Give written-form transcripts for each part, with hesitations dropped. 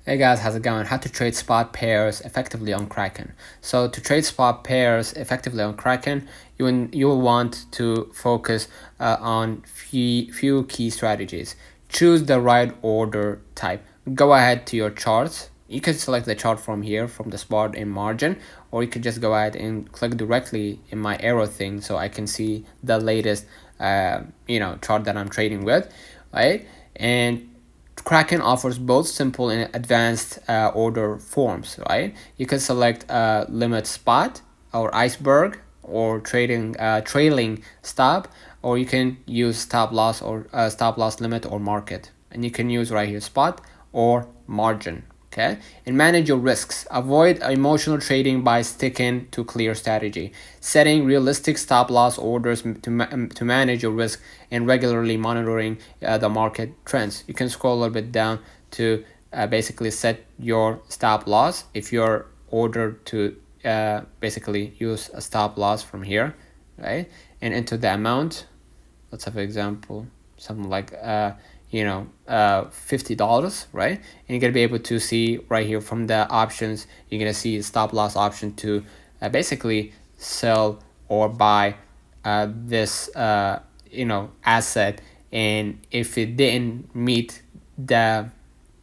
Hey guys, how's it going? How to trade spot pairs effectively on Kraken. So to trade spot pairs effectively on Kraken, you will want to focus on few key strategies. Choose the right order type. Go ahead to your charts. You can select the chart from here, from the spot in margin, or you could just go ahead and click directly in my arrow thing so I can see the latest chart that I'm trading with, right? And Kraken offers both simple and advanced order forms, right? You can select limit spot or iceberg or trailing stop, or you can use stop loss or stop loss limit or market. And you can use right here spot or margin. Okay, and manage your risks. Avoid emotional trading by sticking to clear strategy. Setting realistic stop loss orders to manage your risk, and regularly monitoring the market trends. You can scroll a little bit down to basically set your stop loss if you're ordered to basically use a stop loss from here, right? And enter the amount. Let's have an example, something like $50, right? And you're gonna be able to see right here from the options, you're gonna see a stop loss option to basically sell or buy this asset, and if it didn't meet the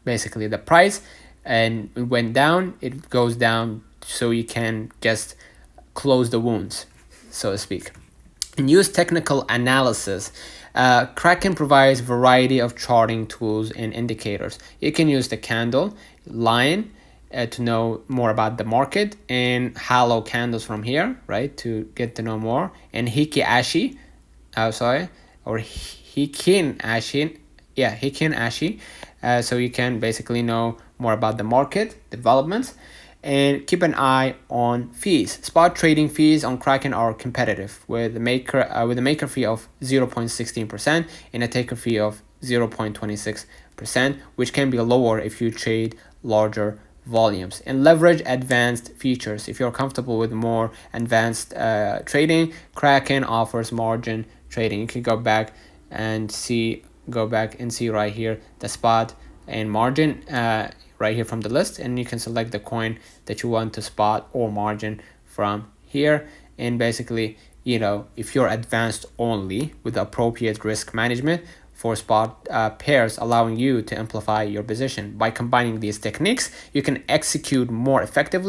basically the price and it went down, it goes down, so you can just close the wounds, so to speak. And use technical analysis. Kraken provides a variety of charting tools and indicators. You can use the candle line to know more about the market, and hollow candles from here, right, to get to know more, and Hiki Ashi, or Hikin Ashi, Hikin Ashi, so you can basically know more about the market developments. And keep an eye on fees. Spot trading fees on Kraken are competitive, with a maker fee of 0.16% and a taker fee of 0.26%, which can be lower if you trade larger volumes. And leverage advanced features. If you're comfortable with more advanced trading, Kraken offers margin trading. You can go back and see right here the spot and margin right here from the list, and you can select the coin that you want to spot or margin from here. And basically, if you're advanced only with appropriate risk management for spot pairs, allowing you to amplify your position. By combining these techniques, you can execute more effective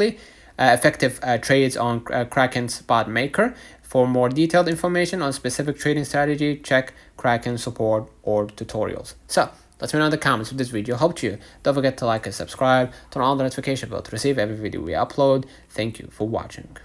trades on Kraken Spot Maker. For more detailed information on specific trading strategy, check Kraken support or tutorials. So let me know in the comments if this video helped you. Don't forget to like and subscribe, turn on the notification bell to receive every video we upload. Thank you for watching.